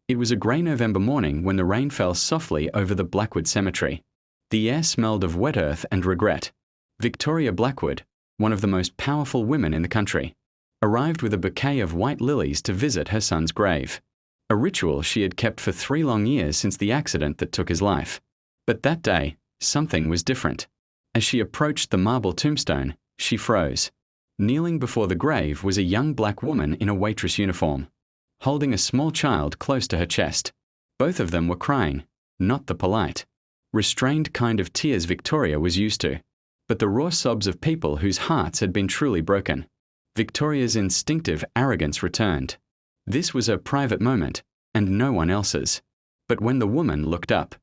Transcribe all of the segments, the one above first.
It was a grey November morning when the rain fell softly over the Blackwood cemetery. The air smelled of wet earth and regret. Victoria Blackwood, one of the most powerful women in the country, arrived with a bouquet of white lilies to visit her son's grave, a ritual she had kept for 3 long years since the accident that took his life. But that day, something was different. As she approached the marble tombstone, she froze. Kneeling before the grave was a young black woman in a waitress uniform, holding a small child close to her chest. Both of them were crying, not the polite, restrained kind of tears Victoria was used to, but the raw sobs of people whose hearts had been truly broken. Victoria's instinctive arrogance returned. This was her private moment, and no one else's. But when the woman looked up,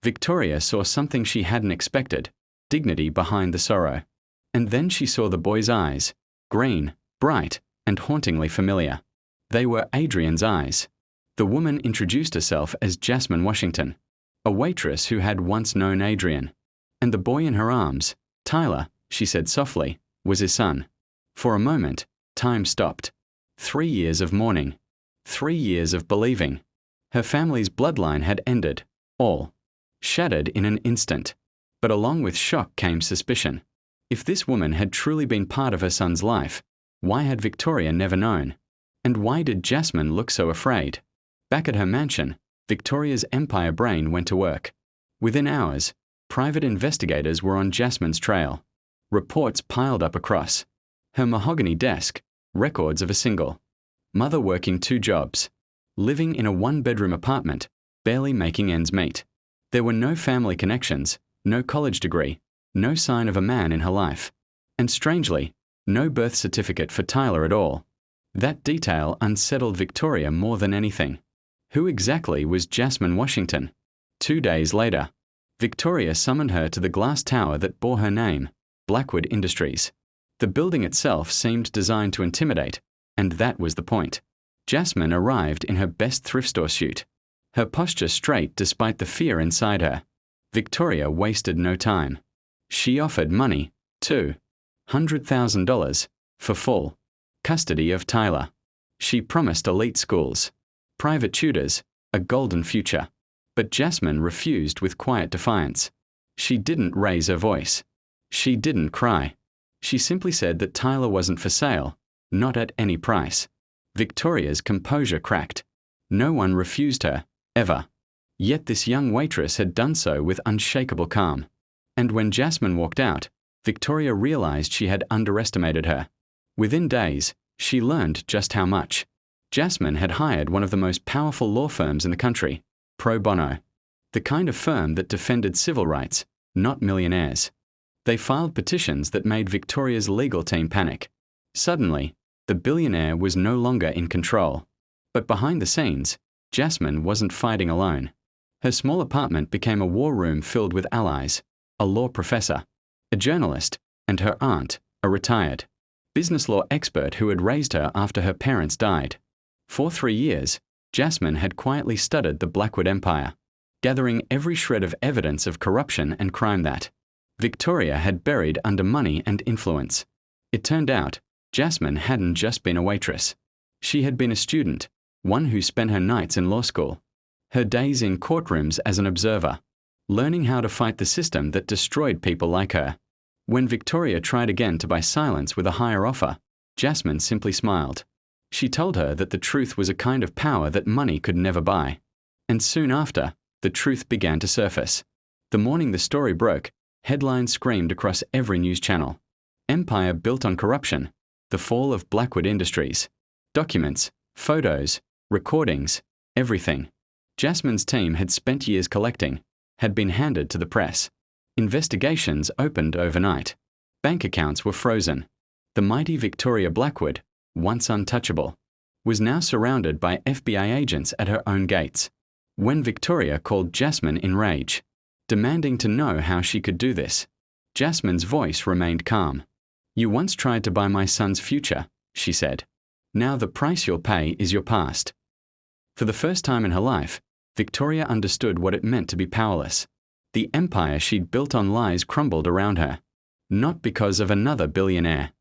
Victoria saw something she hadn't expected: dignity behind the sorrow. And then she saw the boy's eyes, green, bright, and hauntingly familiar. They were Adrian's eyes. The woman introduced herself as Jasmine Washington, a waitress who had once known Adrian. And the boy in her arms, Tyler, she said softly, was his son. For a moment, time stopped. 3 years of mourning. 3 years of believing. Her family's bloodline had ended, all. Shattered in an instant. But along with shock came suspicion. If this woman had truly been part of her son's life, why had Victoria never known? And why did Jasmine look so afraid? Back at her mansion, Victoria's empire brain went to work. Within hours, private investigators were on Jasmine's trail. Reports piled up across her mahogany desk, records of a single mother working 2 jobs, living in a 1-bedroom apartment, barely making ends meet. There were no family connections, no college degree, no sign of a man in her life. And strangely, no birth certificate for Tyler at all. That detail unsettled Victoria more than anything. Who exactly was Jasmine Washington? 2 days later, Victoria summoned her to the glass tower that bore her name, Blackwood Industries. The building itself seemed designed to intimidate, and that was the point. Jasmine arrived in her best thrift store suit, her posture straight despite the fear inside her. Victoria wasted no time. She offered money, too. $100,000 for full custody of Tyler. She promised elite schools, private tutors, a golden future. But Jasmine refused with quiet defiance. She didn't raise her voice. She didn't cry. She simply said that Tyler wasn't for sale, not at any price. Victoria's composure cracked. No one refused her, ever. Yet this young waitress had done so with unshakable calm. And when Jasmine walked out, Victoria realized she had underestimated her. Within days, she learned just how much. Jasmine had hired one of the most powerful law firms in the country, pro bono. The kind of firm that defended civil rights, not millionaires. They filed petitions that made Victoria's legal team panic. Suddenly, the billionaire was no longer in control. But behind the scenes, Jasmine wasn't fighting alone. Her small apartment became a war room filled with allies, a law professor, a journalist, and her aunt, a retired business law expert who had raised her after her parents died. For 3 years, Jasmine had quietly studied the Blackwood Empire, gathering every shred of evidence of corruption and crime that Victoria had buried under money and influence. It turned out, Jasmine hadn't just been a waitress. She had been a student, one who spent her nights in law school, her days in courtrooms as an observer, learning how to fight the system that destroyed people like her. When Victoria tried again to buy silence with a higher offer, Jasmine simply smiled. She told her that the truth was a kind of power that money could never buy. And soon after, the truth began to surface. The morning the story broke, headlines screamed across every news channel. Empire built on corruption. The fall of Blackwood Industries. Documents, photos, recordings, everything. Jasmine's team had spent years collecting, had been handed to the press. Investigations opened overnight. Bank accounts were frozen. The mighty Victoria Blackwood, once untouchable, was now surrounded by FBI agents at her own gates. When Victoria called Jasmine in rage, demanding to know how she could do this, Jasmine's voice remained calm. "You once tried to buy my son's future," she said. "Now the price you'll pay is your past." For the first time in her life, Victoria understood what it meant to be powerless. The empire she'd built on lies crumbled around her. Not because of another billionaire.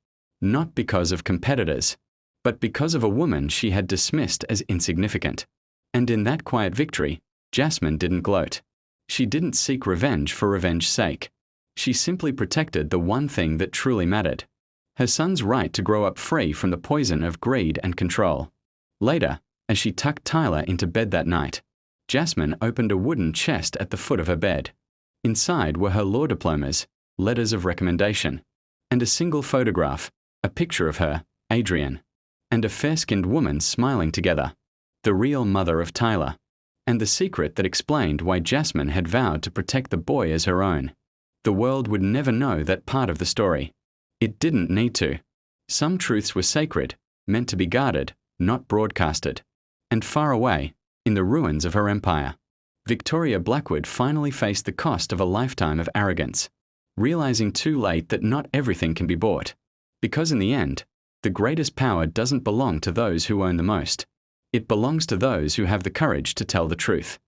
Not because of competitors. But because of a woman she had dismissed as insignificant. And in that quiet victory, Jasmine didn't gloat. She didn't seek revenge for revenge's sake. She simply protected the one thing that truly mattered: her son's right to grow up free from the poison of greed and control. Later, as she tucked Tyler into bed that night, Jasmine opened a wooden chest at the foot of her bed. Inside were her law diplomas, letters of recommendation, and a single photograph, a picture of her, Adrian, and a fair-skinned woman smiling together, the real mother of Tyler, and the secret that explained why Jasmine had vowed to protect the boy as her own. The world would never know that part of the story. It didn't need to. Some truths were sacred, meant to be guarded, not broadcasted. And far away, in the ruins of her empire, Victoria Blackwood finally faced the cost of a lifetime of arrogance, realizing too late that not everything can be bought. Because in the end, the greatest power doesn't belong to those who own the most. It belongs to those who have the courage to tell the truth.